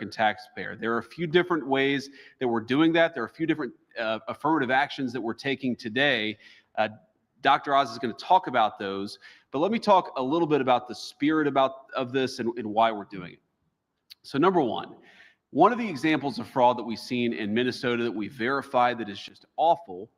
American taxpayer. There are a few different ways that we're doing that. There are a few different affirmative actions that we're taking today. Dr. Oz is going to talk about those, but let me talk a little bit about the spirit of this and why we're doing it. So number one of the examples of fraud that we've seen in Minnesota that we verified that is just awful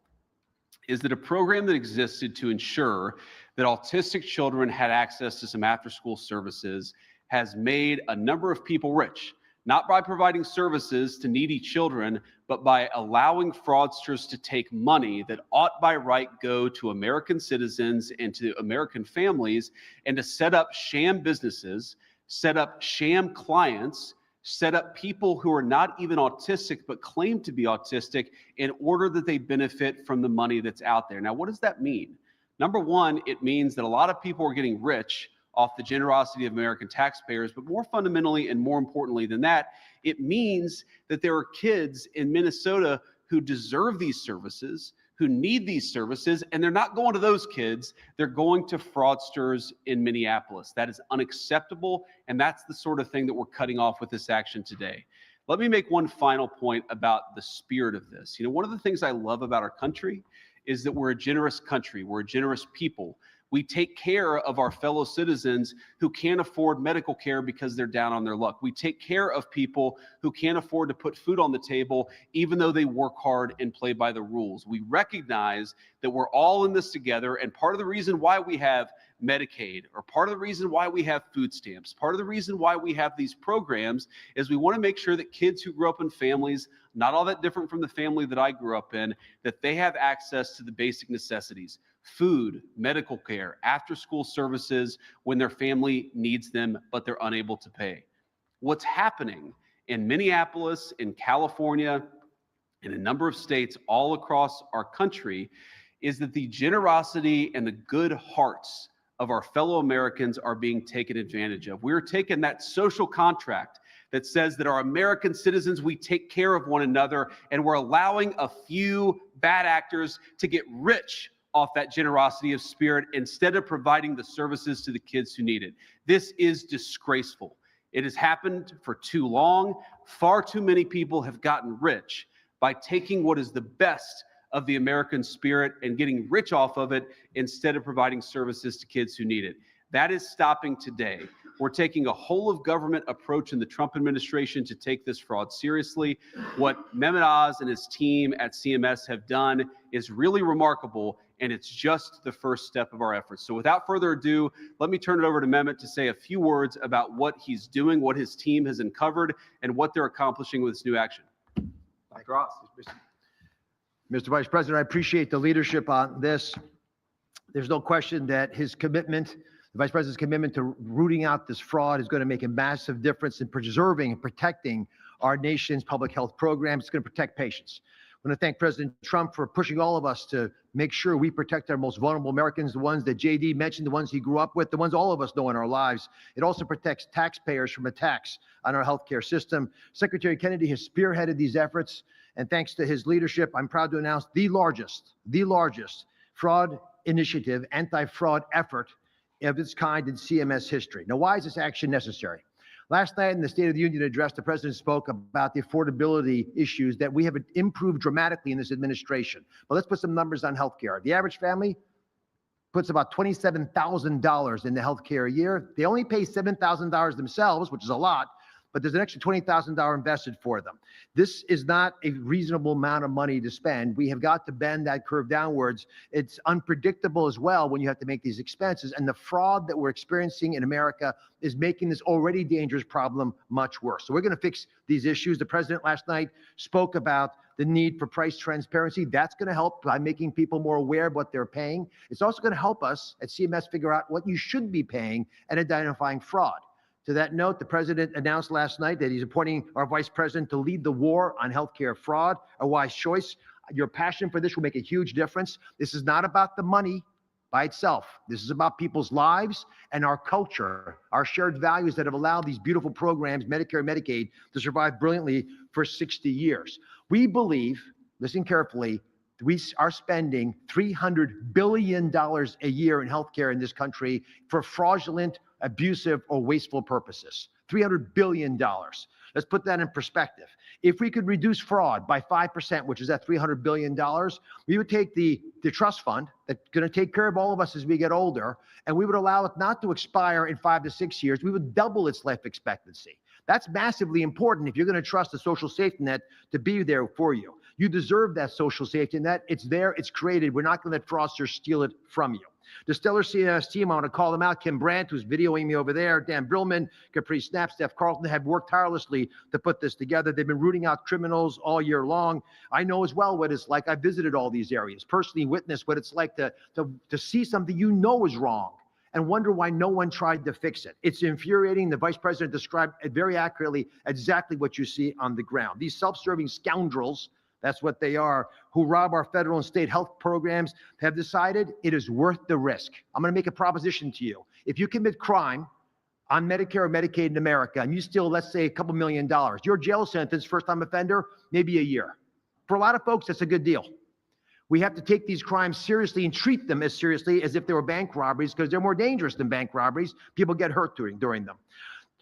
is that a program that existed to ensure that autistic children had access to some after-school services has made a number of people rich, not by providing services to needy children, but by allowing fraudsters to take money that ought by right go to American citizens and to American families, and to set up sham businesses, set up sham clients, set up people who are not even autistic but claim to be autistic in order that they benefit from the money that's out there. Now, what does that mean? Number one, it means that a lot of people are getting rich off the generosity of American taxpayers, but more fundamentally and more importantly than that, it means that there are kids in Minnesota who deserve these services, who need these services, and they're not going to those kids, they're going to fraudsters in Minneapolis. That is unacceptable, and that's the sort of thing that we're cutting off with this action today. Let me make one final point about the spirit of this. You know, one of the things I love about our country is that we're a generous country, we're a generous people. We take care of our fellow citizens who can't afford medical care because they're down on their luck. We take care of people who can't afford to put food on the table, even though they work hard and play by the rules. We recognize that we're all in this together, and part of the reason why we have Medicaid, or part of the reason why we have food stamps, part of the reason why we have these programs is we want to make sure that kids who grow up in families not all that different from the family that I grew up in, that they have access to the basic necessities: food, medical care, after-school services when their family needs them, but they're unable to pay. What's happening in Minneapolis, in California, in a number of states all across our country is that the generosity and the good hearts of our fellow Americans are being taken advantage of. We're taking that social contract that says that our American citizens, we take care of one another, and we're allowing a few bad actors to get rich off that generosity of spirit instead of providing the services to the kids who need it. This is disgraceful. It has happened for too long. Far too many people have gotten rich by taking what is the best of the American spirit and getting rich off of it instead of providing services to kids who need it. That is stopping today. We're taking a whole of government approach in the Trump administration to take this fraud seriously. What Mehmet Oz and his team at CMS have done is really remarkable, and it's just the first step of our efforts. So without further ado, let me turn it over to Mehmet to say a few words about what he's doing, what his team has uncovered, and what they're accomplishing with this new action. Dr. Oz. Mr. Vice President, I appreciate the leadership on this. There's no question that his commitment, the Vice President's commitment to rooting out this fraud, is going to make a massive difference in preserving and protecting our nation's public health programs. It's going to protect patients. I want to thank President Trump for pushing all of us to make sure we protect our most vulnerable Americans, the ones that JD mentioned, the ones he grew up with, the ones all of us know in our lives. It also protects taxpayers from attacks on our healthcare system. Secretary Kennedy has spearheaded these efforts, and thanks to his leadership, I'm proud to announce the largest fraud initiative, anti-fraud effort of its kind in CMS history. Now, why is this action necessary? Last night in the State of the Union address, the President spoke about the affordability issues that we have improved dramatically in this administration. But let's put some numbers on healthcare. The average family puts about $27,000 in the healthcare a year. They only pay $7,000 themselves, which is a lot, but there's an extra $20,000 invested for them. This is not a reasonable amount of money to spend. We have got to bend that curve downwards. It's unpredictable as well when you have to make these expenses, and the fraud that we're experiencing in America is making this already dangerous problem much worse. So we're going to fix these issues. The President last night spoke about the need for price transparency. That's going to help by making people more aware of what they're paying. It's also going to help us at CMS figure out what you should be paying and identifying fraud. To that note, the President announced last night that he's appointing our Vice President to lead the war on healthcare fraud, a wise choice. Your passion for this will make a huge difference. This is not about the money by itself. This is about people's lives and our culture, our shared values that have allowed these beautiful programs, Medicare and Medicaid, to survive brilliantly for 60 years. We believe, listen carefully, we are spending $300 billion a year in healthcare in this country for fraudulent, abusive, or wasteful purposes. $300 billion. Let's put that in perspective. If we could reduce fraud by 5%, which is at $300 billion, we would take the trust fund that's going to take care of all of us as we get older, and we would allow it not to expire in 5 to 6 years. We would double its life expectancy. That's massively important if you're going to trust the social safety net to be there for you. You deserve that social safety net. It's there. It's created. We're not going to let fraudsters steal it from you. The stellar CMS team, I want to call them out. Kim Brandt, who's videoing me over there, Dan Brillman, Capri Snap, Steph Carlton have worked tirelessly to put this together. They've been rooting out criminals all year long. I know as well what it's like. I visited all these areas, personally witnessed what it's like to see something you know is wrong and wonder why no one tried to fix it. It's infuriating. The vice president described very accurately exactly what you see on the ground. These self-serving scoundrels, that's what they are, who rob our federal and state health programs, have decided it is worth the risk. I'm going to make a proposition to you. If you commit crime on Medicare or Medicaid in America and you steal, let's say, a couple $1 million, your jail sentence, first-time offender, maybe a year. For a lot of folks, that's a good deal. We have to take these crimes seriously and treat them as seriously as if they were bank robberies, because they're more dangerous than bank robberies. People get hurt during them.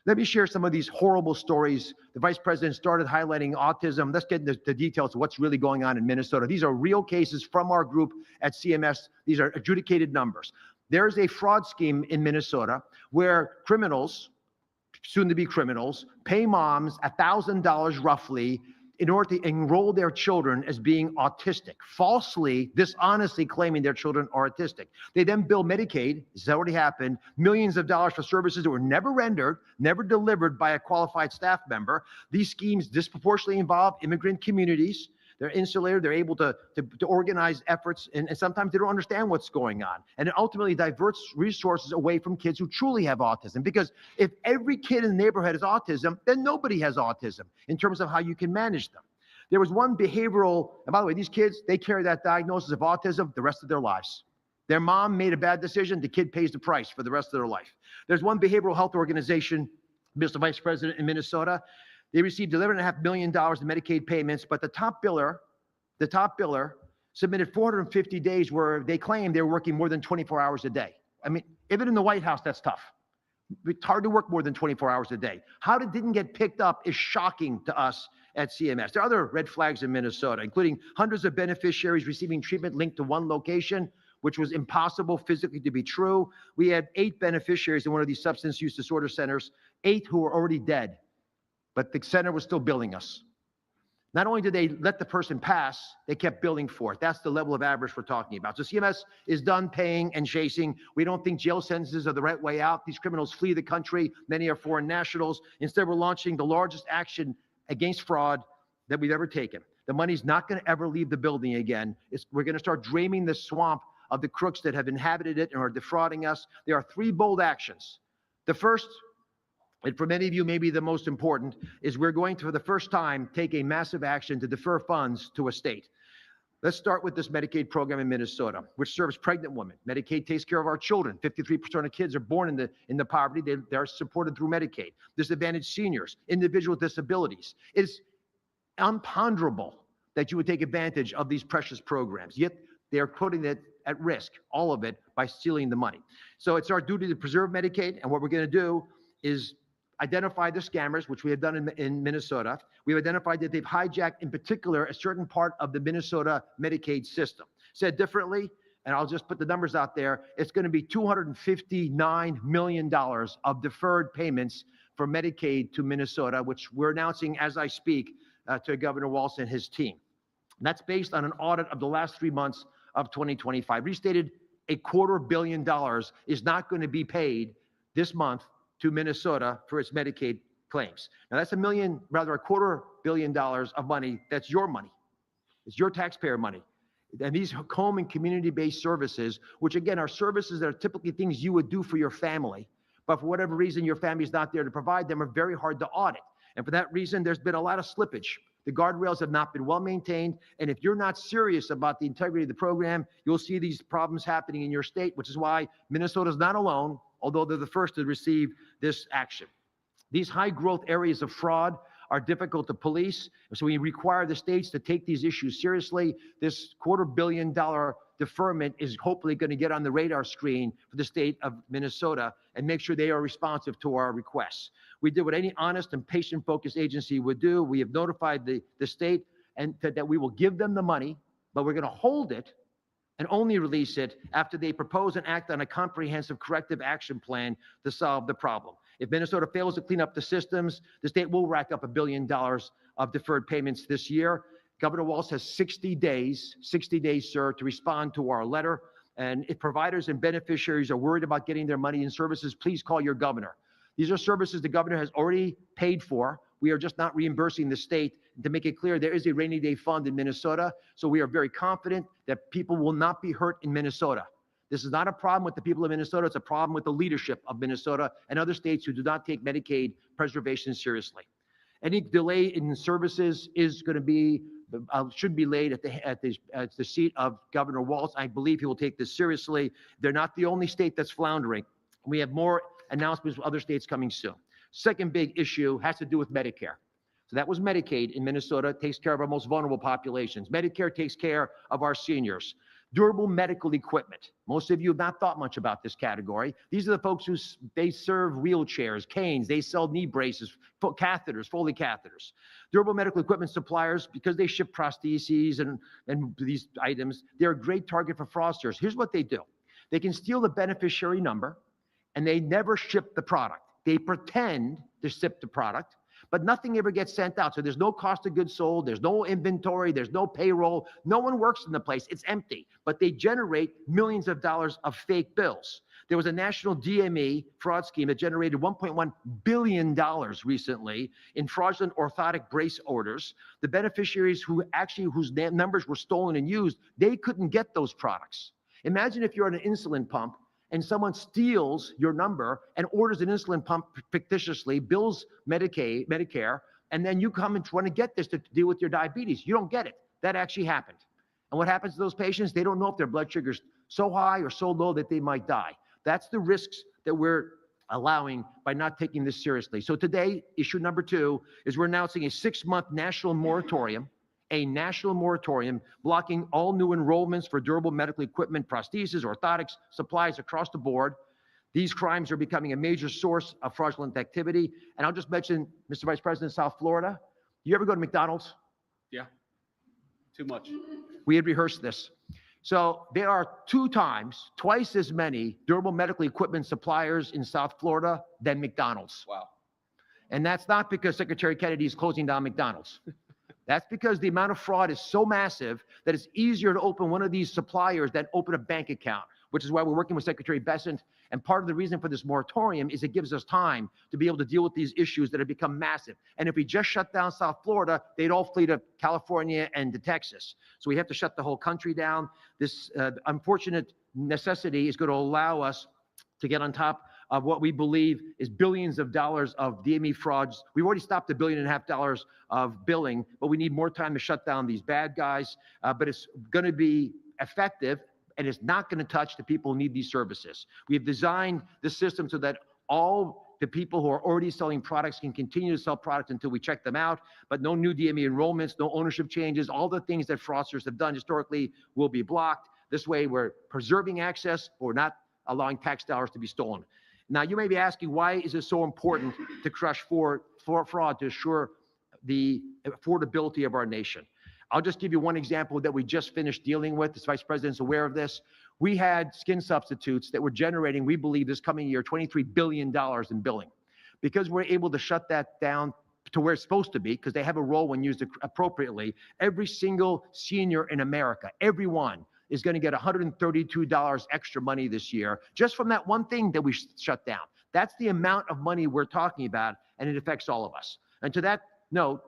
Let me share some of these horrible stories. The vice president started highlighting autism. Let's get into the details of what's really going on in Minnesota. These are real cases from our group at CMS. These are adjudicated numbers. There's a fraud scheme in Minnesota where criminals, soon to be criminals, pay moms $1,000 roughly in order to enroll their children as being autistic, falsely, dishonestly claiming their children are autistic. They then bill Medicaid, this has already happened, millions of dollars for services that were never rendered, never delivered by a qualified staff member. These schemes disproportionately involve immigrant communities. They're insulated, they're able to organize efforts, and sometimes they don't understand what's going on. And it ultimately diverts resources away from kids who truly have autism. Because if every kid in the neighborhood has autism, then nobody has autism in terms of how you can manage them. There was one behavioral, and by the way, these kids, they carry that diagnosis of autism the rest of their lives. Their mom made a bad decision, the kid pays the price for the rest of their life. There's one behavioral health organization, Mr. Vice President, in Minnesota. They received $11.5 million in Medicaid payments, but the top biller submitted 450 days where they claimed they were working more than 24 hours a day. I mean, even in the White House, that's tough. It's hard to work more than 24 hours a day. How it didn't get picked up is shocking to us at CMS. There are other red flags in Minnesota, including hundreds of beneficiaries receiving treatment linked to one location, which was impossible physically to be true. We had 8 beneficiaries in one of these substance use disorder centers, 8 who were already dead. But the center was still billing us. Not only did they let the person pass, they kept billing for it. That's the level of average we're talking about. So CMS is done paying and chasing. We don't think jail sentences are the right way out. These criminals flee the country. Many are foreign nationals. Instead, we're launching the largest action against fraud that we've ever taken. The money's not going to ever leave the building again. We're going to start draining the swamp of the crooks that have inhabited it and are defrauding us. There are 3 bold actions. The first, and for many of you, maybe the most important, is we're going to, for the first time, take a massive action to defer funds to a state. Let's start with this Medicaid program in Minnesota, which serves pregnant women. Medicaid takes care of our children. 53% of kids are born in the poverty. They're supported through Medicaid. Disadvantaged seniors, individual disabilities. It's unponderable that you would take advantage of these precious programs, yet they are putting it at risk, all of it, by stealing the money. So it's our duty to preserve Medicaid, and what we're going to do is identify the scammers, which we have done in Minnesota. We've identified that they've hijacked, in particular, a certain part of the Minnesota Medicaid system. Said differently, and I'll just put the numbers out there, it's going to be $259 million of deferred payments for Medicaid to Minnesota, which we're announcing as I speak to Governor Walz and his team. And that's based on an audit of the last 3 months of 2025. Restated, $250 million is not going to be paid this month to Minnesota for its Medicaid claims. Now that's $250 million of money. That's your money. It's your taxpayer money. And these home and community-based services, which again are services that are typically things you would do for your family, but for whatever reason your family is not there to provide them, are very hard to audit. And for that reason, there's been a lot of slippage. The guardrails have not been well maintained. And if you're not serious about the integrity of the program, you'll see these problems happening in your state, which is why Minnesota's not alone, although they're the first to receive this action. These high growth areas of fraud are difficult to police, so we require the states to take these issues seriously. This $250 million deferment is hopefully going to get on the radar screen for the state of Minnesota and make sure they are responsive to our requests. We did what any honest and patient-focused agency would do. We have notified the state and that we will give them the money, but we're going to hold it and only release it after they propose and act on a comprehensive corrective action plan to solve the problem. If Minnesota fails to clean up the systems, the state will rack up $1 billion of deferred payments this year. Governor Walz has 60 days, sir, to respond to our letter. And if providers and beneficiaries are worried about getting their money in services, please call your governor. These are services the governor has already paid for. We are just not reimbursing the state. To make it clear, there is a rainy day fund in Minnesota, so we are very confident that people will not be hurt in Minnesota. This is not a problem with the people of Minnesota. It's a problem with the leadership of Minnesota and other states who do not take Medicaid preservation seriously. Any delay in services is going to be should be laid at the seat of Governor Walz. I believe he will take this seriously. They're not the only state that's floundering. We have more announcements from other states coming soon. Second big issue has to do with Medicare. So that was Medicaid in Minnesota, takes care of our most vulnerable populations. Medicare takes care of our seniors. Durable medical equipment. Most of you have not thought much about this category. These are the folks who they serve wheelchairs, canes, they sell knee braces, catheters, Foley catheters. Durable medical equipment suppliers, because they ship prostheses and these items, they're a great target for fraudsters. Here's what they do. They can steal the beneficiary number and they never ship the product. They pretend to ship the product, but nothing ever gets sent out. So there's no cost of goods sold, there's no inventory, there's no payroll, no one works in the place, it's empty. But they generate millions of dollars of fake bills. There was a national DME fraud scheme that generated $1.1 billion recently in fraudulent orthotic brace orders. The beneficiaries whose numbers were stolen and used, they couldn't get those products. Imagine if you're on an insulin pump and someone steals your number and orders an insulin pump fictitiously, bills Medicare, and then you come and want to get this to deal with your diabetes. You don't get it. That actually happened. And what happens to those patients? They don't know if their blood sugar's so high or so low that they might die. That's the risks that we're allowing by not taking this seriously. So today, issue number 2 is we're announcing a 6-month national moratorium, blocking all new enrollments for durable medical equipment, prostheses, orthotics, supplies across the board. These crimes are becoming a major source of fraudulent activity. And I'll just mention, Mr. Vice President, South Florida. You ever go to McDonald's? Yeah, too much. We had rehearsed this. So there are twice as many durable medical equipment suppliers in South Florida than McDonald's. Wow. And that's not because Secretary Kennedy is closing down McDonald's. That's because the amount of fraud is so massive that it's easier to open one of these suppliers than open a bank account, which is why we're working with Secretary Bessent. And part of the reason for this moratorium is it gives us time to be able to deal with these issues that have become massive. And if we just shut down South Florida, they'd all flee to California and to Texas. So we have to shut the whole country down. This unfortunate necessity is going to allow us to get on top of what we believe is billions of dollars of DME frauds. We've already stopped $1.5 billion of billing, but we need more time to shut down these bad guys. But it's going to be effective, and it's not going to touch the people who need these services. We have designed the system so that all the people who are already selling products can continue to sell products until we check them out, but no new DME enrollments, no ownership changes, all the things that fraudsters have done historically will be blocked. This way, we're preserving access, but we're not allowing tax dollars to be stolen. Now, you may be asking, why is it so important to crush fraud to assure the affordability of our nation? I'll just give you one example that we just finished dealing with. The Vice President's aware of this. We had skin substitutes that were generating, we believe this coming year, $23 billion in billing. Because we're able to shut that down to where it's supposed to be, because they have a role when used appropriately, every single senior in America, everyone, is going to get $132 extra money this year, just from that one thing that we shut down. That's the amount of money we're talking about, and it affects all of us. And to that note,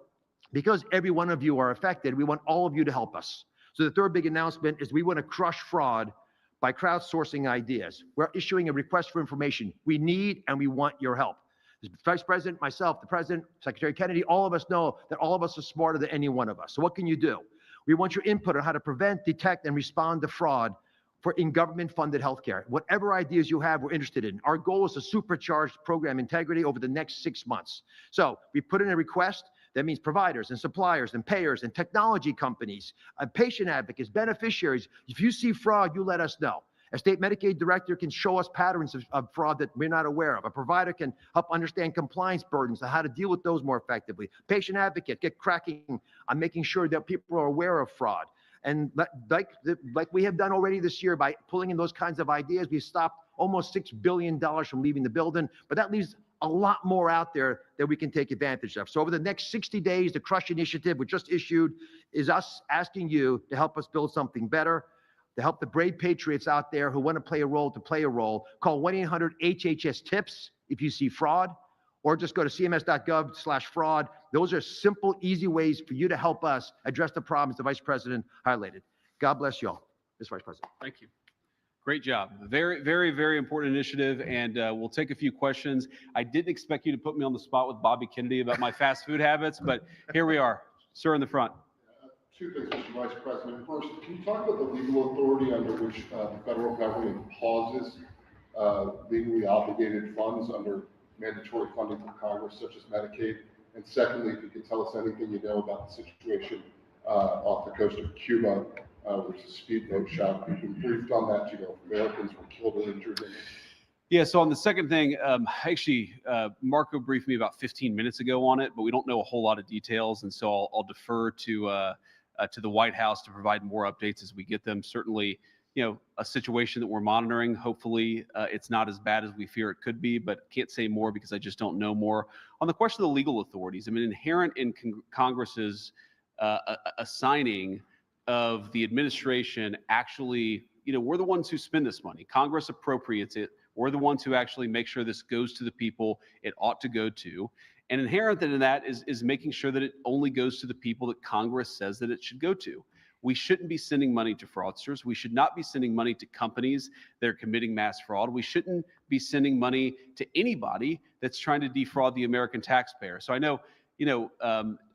because every one of you are affected, we want all of you to help us. So the third big announcement is we want to crush fraud by crowdsourcing ideas. We're issuing a request for information. We need and we want your help. The Vice President, myself, the President, Secretary Kennedy, all of us know that all of us are smarter than any one of us. So what can you do? We want your input on how to prevent, detect, and respond to fraud in government-funded healthcare. Whatever ideas you have, we're interested in. Our goal is to supercharge program integrity over the next 6 months. So we put in a request. That means providers and suppliers and payers and technology companies, patient advocates, beneficiaries. If you see fraud, you let us know. A state Medicaid director can show us patterns of fraud that we're not aware of. A provider can help understand compliance burdens and how to deal with those more effectively. Patient advocate, get cracking on making sure that people are aware of fraud. And like we have done already this year by pulling in those kinds of ideas, we've stopped almost $6 billion from leaving the building, but that leaves a lot more out there that we can take advantage of. So over the next 60 days, the Crush Initiative we just issued is us asking you to help us build something better, to help the brave patriots out there who want to play a role to play a role. Call 1-800-HHS-TIPS if you see fraud, or just go to cms.gov/fraud. Those are simple, easy ways for you to help us address the problems the Vice President highlighted. God bless you all, Mr. Vice President. Thank you. Great job. Very, very, very important initiative, and we'll take a few questions. I didn't expect you to put me on the spot with Bobby Kennedy about my fast food habits, but here we are. Sir in the front. Two things, Mr. Vice President. First, can you talk about the legal authority under which the federal government pauses legally obligated funds under mandatory funding from Congress, such as Medicaid? And secondly, if you could tell us anything you know about the situation off the coast of Cuba, which is a speedboat shop. We've been briefed on that. You know, Americans were killed or injured in it. Yeah, so on the second thing, actually, Marco briefed me about 15 minutes ago on it, but we don't know a whole lot of details, and so I'll defer to the White House to provide more updates as we get them. Certainly, you know, a situation that we're monitoring. Hopefully, it's not as bad as we fear it could be, but can't say more because I just don't know more. On the question of the legal authorities, I mean, inherent in Congress's assigning of the administration, actually, you know, we're the ones who spend this money. Congress appropriates it. We're the ones who actually make sure this goes to the people it ought to go to. And inherent in that is making sure that it only goes to the people that Congress says that it should go to. We shouldn't be sending money to fraudsters. We should not be sending money to companies that are committing mass fraud. We shouldn't be sending money to anybody that's trying to defraud the American taxpayer. So I know, you know,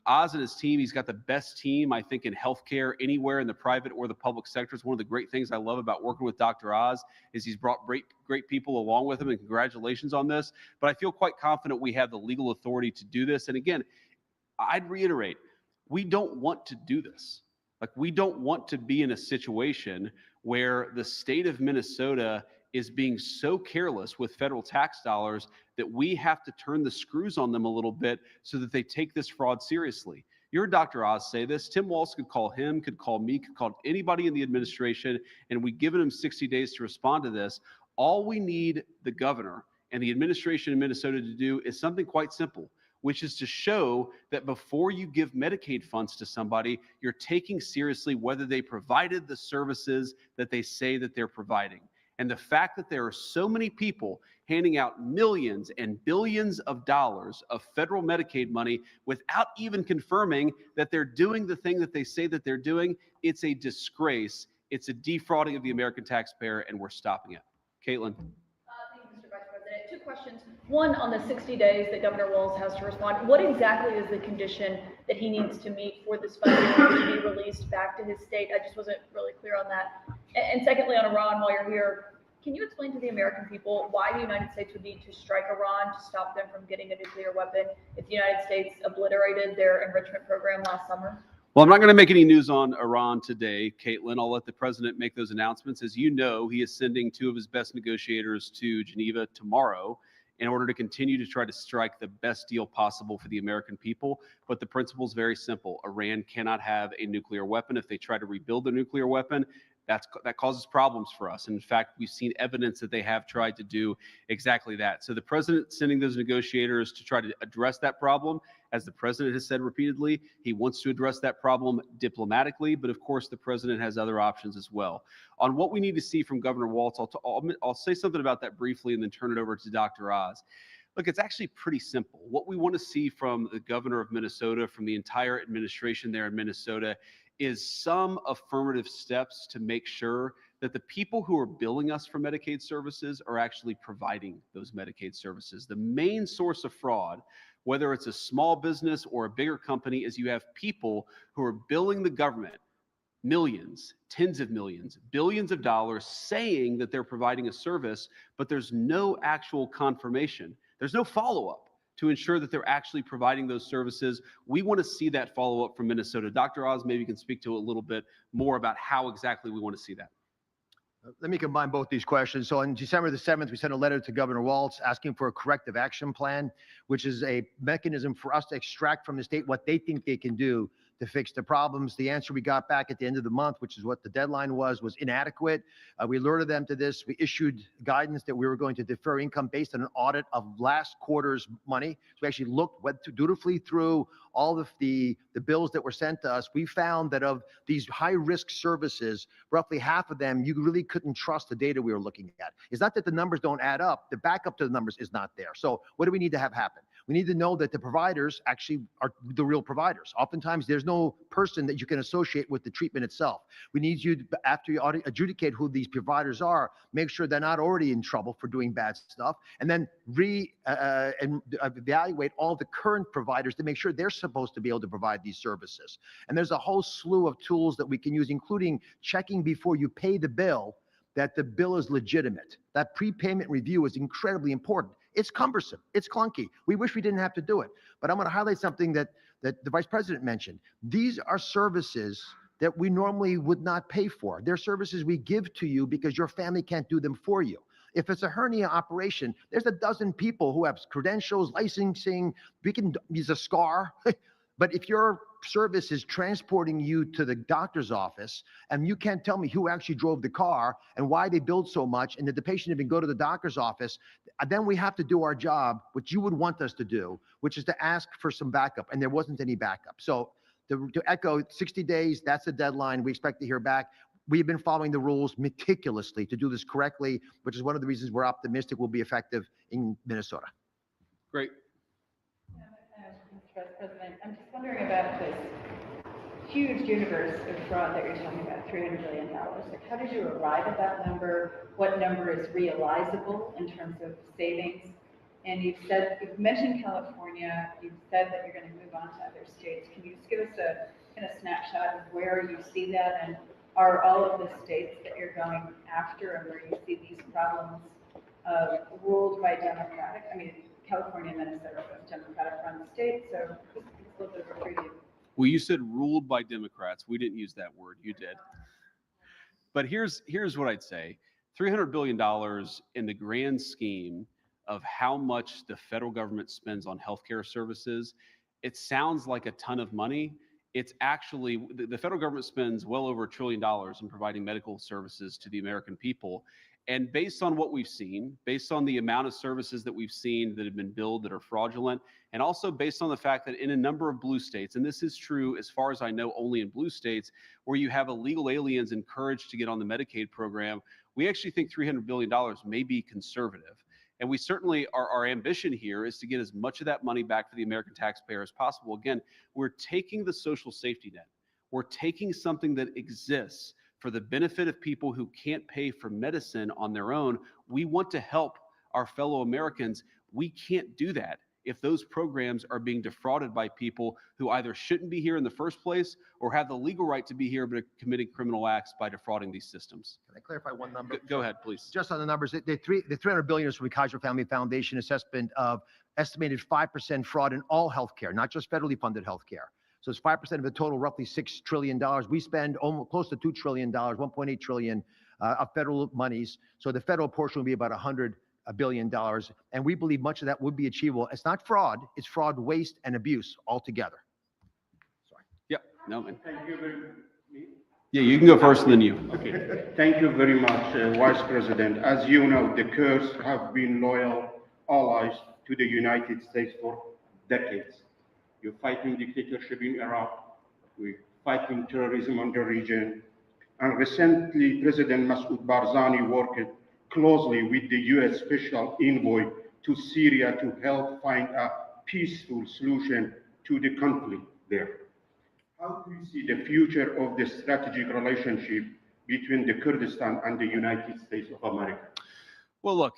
Oz and his team, he's got the best team, I think, in healthcare anywhere in the private or the public sector. It's one of the great things I love about working with Dr. Oz is he's brought great people along with him, and congratulations on this. But I feel quite confident we have the legal authority to do this. And again, I'd reiterate, we don't want to do this. Like, we don't want to be in a situation where the state of Minnesota is being so careless with federal tax dollars that we have to turn the screws on them a little bit so that they take this fraud seriously. You heard Dr. Oz say this. Tim Walz could call him, could call me, could call anybody in the administration, and we've given him 60 days to respond to this. All we need the governor and the administration in Minnesota to do is something quite simple, which is to show that before you give Medicaid funds to somebody, you're taking seriously whether they provided the services that they say that they're providing. And the fact that there are so many people handing out millions and billions of dollars of federal Medicaid money without even confirming that they're doing the thing that they say that they're doing, it's a disgrace. It's a defrauding of the American taxpayer, and we're stopping it. Caitlin. Thank you, Mr. Vice President. Two questions. One, on the 60 days that Governor Walz has to respond, what exactly is the condition that he needs to meet for this funding to be released back to his state? I just wasn't really clear on that. And secondly, on Iran, while you're here, can you explain to the American people why the United States would need to strike Iran to stop them from getting a nuclear weapon if the United States obliterated their enrichment program last summer? Well, I'm not going to make any news on Iran today, Caitlin. I'll let the president make those announcements. As you know, he is sending two of his best negotiators to Geneva tomorrow in order to continue to try to strike the best deal possible for the American people. But the principle is very simple. Iran cannot have a nuclear weapon. If they try to rebuild a nuclear weapon, that causes problems for us. And in fact, we've seen evidence that they have tried to do exactly that. So the president sending those negotiators to try to address that problem, as the president has said repeatedly, he wants to address that problem diplomatically, but of course the president has other options as well. On what we need to see from Governor Walz, I'll say something about that briefly and then turn it over to Dr. Oz. Look, it's actually pretty simple. What we want to see from the governor of Minnesota, from the entire administration there in Minnesota, is some affirmative steps to make sure that the people who are billing us for Medicaid services are actually providing those Medicaid services. The main source of fraud, whether it's a small business or a bigger company, is you have people who are billing the government millions, tens of millions, billions of dollars saying that they're providing a service, but there's no actual confirmation. There's no follow-up to ensure that they're actually providing those services. We want to see that follow-up from Minnesota. Dr. Oz maybe can speak to a little bit more about how exactly we want to see that. Let me combine both these questions. So on December the 7th, we sent a letter to Governor Walz asking for a corrective action plan, which is a mechanism for us to extract from the state what they think they can do to fix the problems. The answer we got back at the end of the month, which is what the deadline was inadequate. We alerted them to this. We issued guidance that we were going to defer income based on an audit of last quarter's money. So we actually went dutifully through all of the bills that were sent to us. We found that of these high-risk services, roughly half of them, you really couldn't trust the data we were looking at. It's not that the numbers don't add up. The backup to the numbers is not there. So what do we need to have happen? We need to know that the providers actually are the real providers. Oftentimes, there's no person that you can associate with the treatment itself. We need you, after you adjudicate who these providers are, make sure they're not already in trouble for doing bad stuff, and then evaluate all the current providers to make sure they're supposed to be able to provide these services. And there's a whole slew of tools that we can use, including checking before you pay the bill that the bill is legitimate. That prepayment review is incredibly important. It's cumbersome. It's clunky. We wish we didn't have to do it. But I'm going to highlight something that the Vice President mentioned. These are services that we normally would not pay for. They're services we give to you because your family can't do them for you. If it's a hernia operation, there's a dozen people who have credentials, licensing. We can use a scar. But if your service is transporting you to the doctor's office and you can't tell me who actually drove the car and why they billed so much, and did the patient even go to the doctor's office, then we have to do our job, which you would want us to do, which is to ask for some backup. And there wasn't any backup. So to echo 60 days, that's the deadline. We expect to hear back. We've been following the rules meticulously to do this correctly, which is one of the reasons we're optimistic will be effective in Minnesota. Great. Mr. Vice President, I'm just wondering about this huge universe of fraud that you're talking about, $300 billion. Like, how did you arrive at that number? What number is realizable in terms of savings? And you've mentioned California, you've said that you're going to move on to other states. Can you just give us a kind of snapshot of where you see that? And are all of the states that you're going after and where you see these problems ruled by Democratic? I mean, California and Minnesota are both Democratic-run states, so just a little bit of a preview. Well, you said ruled by Democrats. We didn't use that word. You did. But here's what I'd say. $300 billion in the grand scheme of how much the federal government spends on healthcare services, it sounds like a ton of money. It's actually, the federal government spends well over $1 trillion in providing medical services to the American people. And based on what we've seen, based on the amount of services that we've seen that have been billed that are fraudulent, and also based on the fact that in a number of blue states, and this is true as far as I know only in blue states, where you have illegal aliens encouraged to get on the Medicaid program, we actually think $300 billion may be conservative. And we certainly, our ambition here is to get as much of that money back for the American taxpayer as possible. Again, we're taking the social safety net. We're taking something that exists for the benefit of people who can't pay for medicine on their own. We want to help our fellow Americans. We can't do that if those programs are being defrauded by people who either shouldn't be here in the first place or have the legal right to be here but are committing criminal acts by defrauding these systems. Can I clarify one number? Go ahead, please. Just on the numbers, the $300 billion is from the Kaiser Family Foundation assessment of estimated 5% fraud in all healthcare, not just federally funded healthcare. So it's 5% of the total, roughly $6 trillion. We spend almost close to $2 trillion, $1.8 trillion of federal monies. So the federal portion will be about $100 billion. And we believe much of that would be achievable. It's not fraud, it's fraud, waste, and abuse altogether. Sorry. Yep. No, man. Thank you very much. Yeah, you can go first and then you. Okay. Thank you very much, Vice President. As you know, the Kurds have been loyal allies to the United States for decades. You're fighting dictatorship in Iraq. We're fighting terrorism in the region. And recently, President Masoud Barzani worked closely with the U.S. Special Envoy to Syria to help find a peaceful solution to the conflict there. How do you see the future of the strategic relationship between the Kurdistan and the United States of America? Well, look,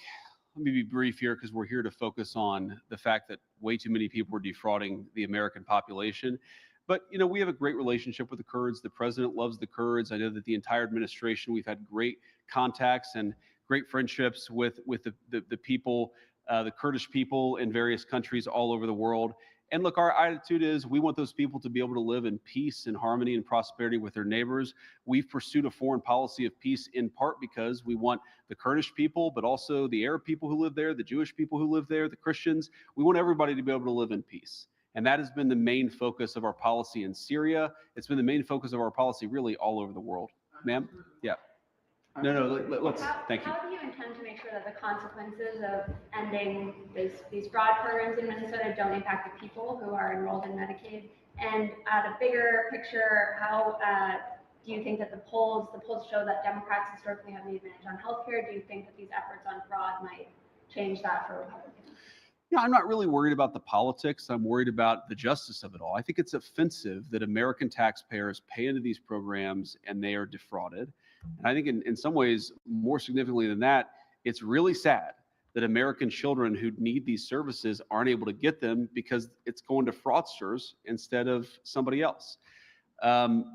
let me be brief here because we're here to focus on the fact that way too many people are defrauding the American population. But, you know, we have a great relationship with the Kurds. The president loves the Kurds. I know that the entire administration, we've had great contacts and great friendships with the people, the Kurdish people in various countries all over the world. And look, our attitude is we want those people to be able to live in peace and harmony and prosperity with their neighbors. We've pursued a foreign policy of peace in part because we want the Kurdish people, but also the Arab people who live there, the Jewish people who live there, the Christians. We want everybody to be able to live in peace. And that has been the main focus of our policy in Syria. It's been the main focus of our policy really all over the world. Ma'am? Yeah. No, let's, thank you. How do you intend to make sure that the consequences of ending these fraud programs in Minnesota don't impact the people who are enrolled in Medicaid? And at a bigger picture, how do you think that the polls show that Democrats historically have the advantage on healthcare? Do you think that these efforts on fraud might change that for Republicans? Yeah, I'm not really worried about the politics. I'm worried about the justice of it all. I think it's offensive that American taxpayers pay into these programs and they are defrauded. And I think in some ways, more significantly than that, it's really sad that American children who need these services aren't able to get them because it's going to fraudsters instead of somebody else.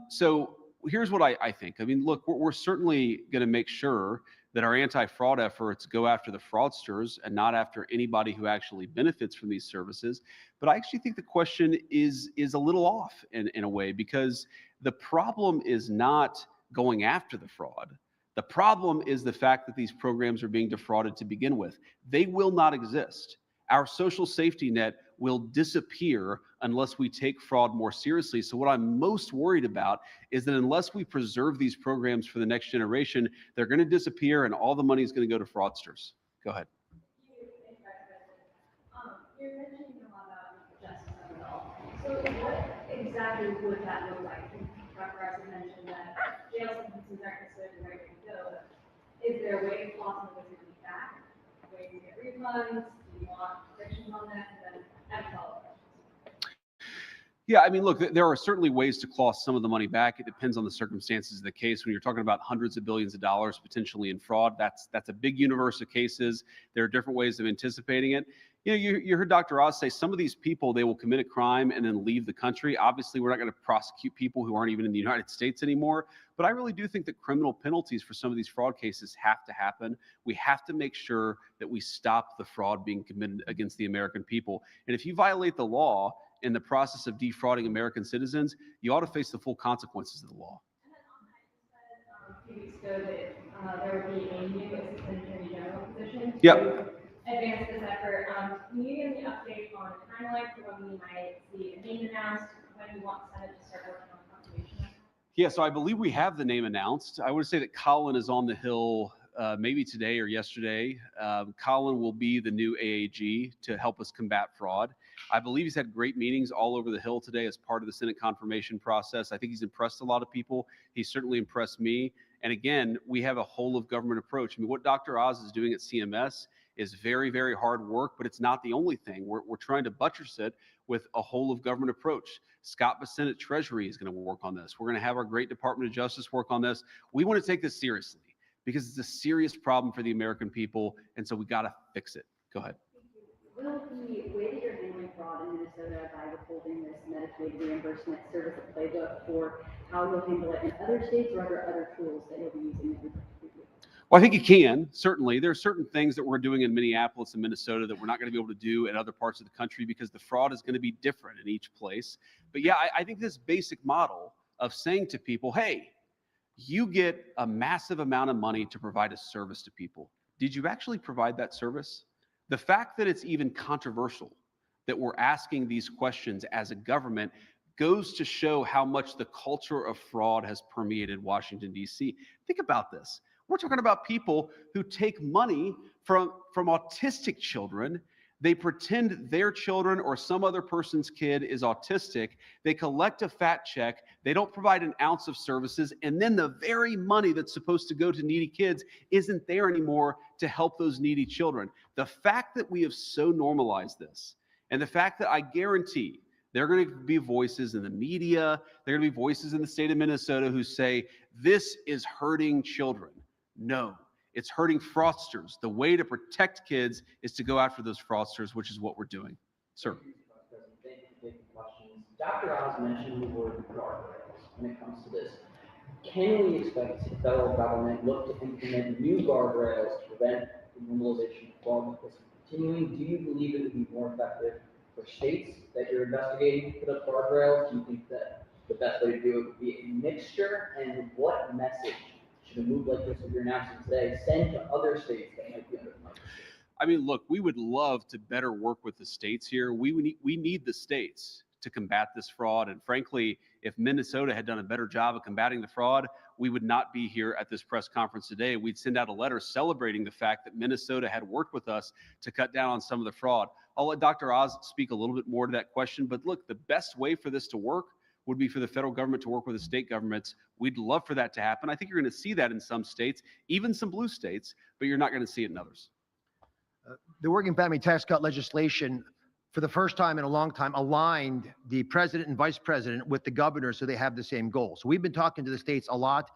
So here's what I think. I mean, look, we're certainly going to make sure that our anti-fraud efforts go after the fraudsters and not after anybody who actually benefits from these services. But I actually think the question is a little off in a way, because the problem is not going after the fraud. The problem is the fact that these programs are being defrauded to begin with. They will not exist. Our social safety net will disappear unless we take fraud more seriously. So what I'm most worried about is that unless we preserve these programs for the next generation, they're going to disappear and all the money is going to go to fraudsters. Go ahead. You're mentioning a lot about justice of it all. So what exactly would that look like? Dr. Ross mentioned that jail sentences aren't necessarily the right way to go. Is there a way to claw some of this money back? A way to get refunds? Do you want restrictions on that? And then I have follow-up questions. Yeah, I mean, look, there are certainly ways to claw some of the money back. It depends on the circumstances of the case. When you're talking about hundreds of billions of dollars potentially in fraud, that's a big universe of cases. There are different ways of anticipating it. You know, you heard Dr. Oz say some of these people, they will commit a crime and then leave the country. Obviously, we're not going to prosecute people who aren't even in the United States anymore. But I really do think that criminal penalties for some of these fraud cases have to happen. We have to make sure that we stop the fraud being committed against the American people. And if you violate the law in the process of defrauding American citizens, you ought to face the full consequences of the law. And then on that, you said a few weeks ago that there would be a new assistant attorney general position. Yep. Advance this effort. Can you give me an update on the timeline for when we might see a name announced, when you want the Senate to start working on confirmation? Yeah, so I believe we have the name announced. I would say that Colin is on the Hill maybe today or yesterday. Colin will be the new AAG to help us combat fraud. I believe he's had great meetings all over the Hill today as part of the Senate confirmation process. I think he's impressed a lot of people. He's certainly impressed me. And again, we have a whole of government approach. I mean, what Dr. Oz is doing at CMS is very, very hard work, but it's not the only thing. We're trying to buttress it with a whole of government approach. Scott Bassett at Treasury is going to work on this. We're going to have our great Department of Justice work on this. We want to take this seriously because it's a serious problem for the American people, and so we got to fix it. Go ahead. Will the way that you're handling fraud in Minnesota by withholding this Medicaid reimbursement serve as a playbook for how you'll handle it in other states, or are there other tools that you'll be using? Well, I think you can, certainly. There are certain things that we're doing in Minneapolis and Minnesota that we're not going to be able to do in other parts of the country because the fraud is going to be different in each place. But yeah, I think this basic model of saying to people, hey, you get a massive amount of money to provide a service to people. Did you actually provide that service? The fact that it's even controversial that we're asking these questions as a government goes to show how much the culture of fraud has permeated Washington, D.C. Think about this. We're talking about people who take money from autistic children. They pretend their children or some other person's kid is autistic. They collect a fat check. They don't provide an ounce of services. And then the very money that's supposed to go to needy kids isn't there anymore to help those needy children. The fact that we have so normalized this, and the fact that I guarantee there are going to be voices in the media, there are going to be voices in the state of Minnesota who say, this is hurting children. No, it's hurting fraudsters. The way to protect kids is to go after those fraudsters, which is what we're doing. Sir. Thank you for taking questions. Dr. Oz mentioned the word guardrails when it comes to this. Can we expect the federal government look to implement new guardrails to prevent the normalization of fraud like this from continuing? Do you believe it would be more effective for states that you're investigating to put up guardrails? Do you think that the best way to do it would be a mixture? And what message should a move like this that you're announcing today send to other states that might be under the microscope? I mean, look, we would love to better work with the states here. We need the states to combat this fraud. And frankly, if Minnesota had done a better job of combating the fraud, we would not be here at this press conference today. We'd send out a letter celebrating the fact that Minnesota had worked with us to cut down on some of the fraud. I'll let Dr. Oz speak a little bit more to that question. But look, the best way for this to work would be for the federal government to work with the state governments. We'd love for that to happen. I think you're going to see that in some states, even some blue states, but you're not going to see it in others. The working family tax cut legislation, for the first time in a long time, aligned the president and vice president with the governor so they have the same goal. So we've been talking to the states a lot.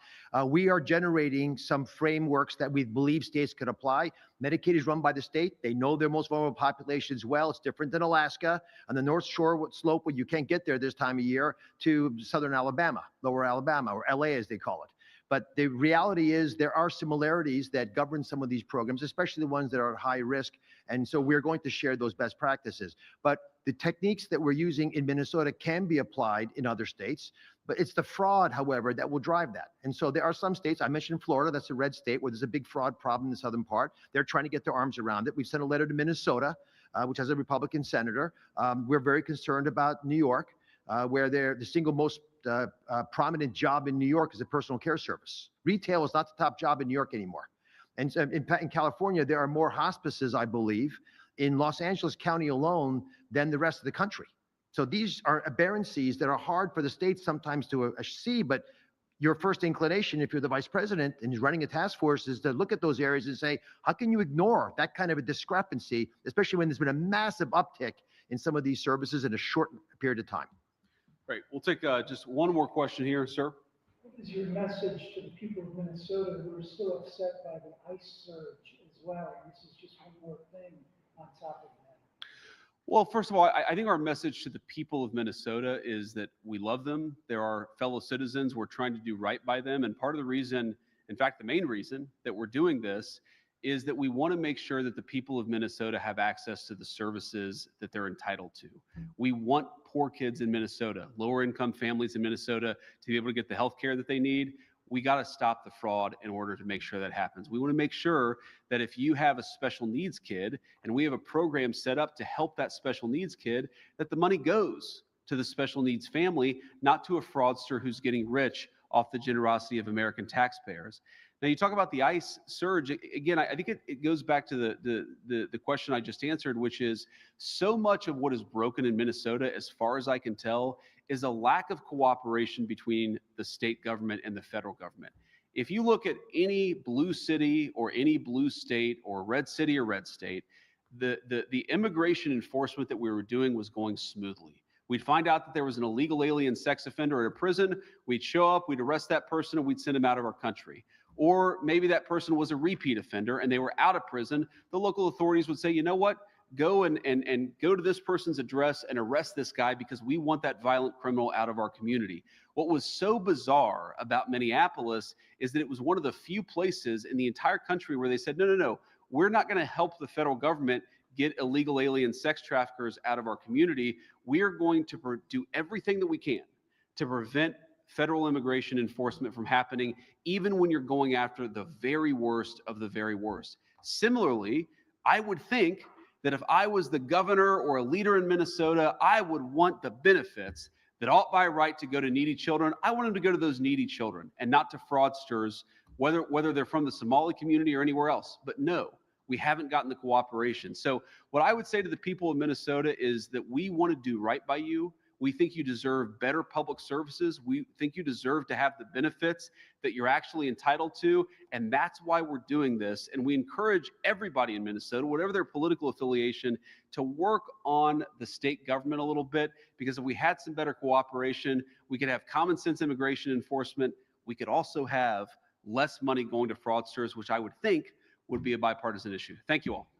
We are generating some frameworks that we believe states could apply. Medicaid is run by the state. They know their most vulnerable populations well. It's different than Alaska on the North Shore slope where you can't get there this time of year to southern Alabama, lower Alabama, or LA as they call it. But the reality is there are similarities that govern some of these programs, especially the ones that are high risk. And so we're going to share those best practices. But the techniques that we're using in Minnesota can be applied in other states. But it's the fraud, however, that will drive that. And so there are some states, I mentioned Florida, that's a red state where there's a big fraud problem in the southern part. They're trying to get their arms around it. We've sent a letter to Minnesota, which has a Republican senator. We're very concerned about New York, where they're the single most prominent job in New York is a personal care service. Retail is not the top job in New York anymore. And so in California, there are more hospices, I believe, in Los Angeles County alone than the rest of the country. So these are aberrancies that are hard for the states sometimes to see, but your first inclination, if you're the vice president and you're running a task force, is to look at those areas and say, how can you ignore that kind of a discrepancy, especially when there's been a massive uptick in some of these services in a short period of time? Great. We'll take just one more question here, sir. What is your message to the people of Minnesota who are still upset by the ICE surge as well? And this is just one more thing on top of that. Well, first of all, I think our message to the people of Minnesota is that we love them. They're our fellow citizens. We're trying to do right by them. And part of the reason, in fact, the main reason that we're doing this is that we want to make sure that the people of Minnesota have access to the services that they're entitled to. We want poor kids in Minnesota, lower income families in Minnesota to be able to get the health care that they need. We got to stop the fraud in order to make sure that happens. We want to make sure that if you have a special needs kid and we have a program set up to help that special needs kid, that the money goes to the special needs family, not to a fraudster who's getting rich off the generosity of American taxpayers. Now, you talk about the ICE surge. Again, I think it goes back to the question I just answered, which is so much of what is broken in Minnesota, as far as I can tell, is a lack of cooperation between the state government and the federal government. If you look at any blue city or any blue state or red city or red state, the immigration enforcement that we were doing was going smoothly. We'd find out that there was an illegal alien sex offender at a prison. We'd show up, we'd arrest that person, and we'd send him out of our country. Or maybe that person was a repeat offender and they were out of prison. The local authorities would say, you know what? Go and go to this person's address and arrest this guy because we want that violent criminal out of our community. What was so bizarre about Minneapolis is that it was one of the few places in the entire country where they said, no, we're not going to help the federal government get illegal alien sex traffickers out of our community. We are going to do everything that we can to prevent federal immigration enforcement from happening, even when you're going after the very worst of the very worst. Similarly, I would think that if I was the governor or a leader in Minnesota, I would want the benefits that ought by right to go to needy children. I want them to go to those needy children and not to fraudsters, whether they're from the Somali community or anywhere else. But no, we haven't gotten the cooperation. So what I would say to the people of Minnesota is that we want to do right by you. We think you deserve better public services. We think you deserve to have the benefits that you're actually entitled to. And that's why we're doing this. And we encourage everybody in Minnesota, whatever their political affiliation, to work on the state government a little bit, because if we had some better cooperation, we could have common sense immigration enforcement. We could also have less money going to fraudsters, which I would think would be a bipartisan issue. Thank you all.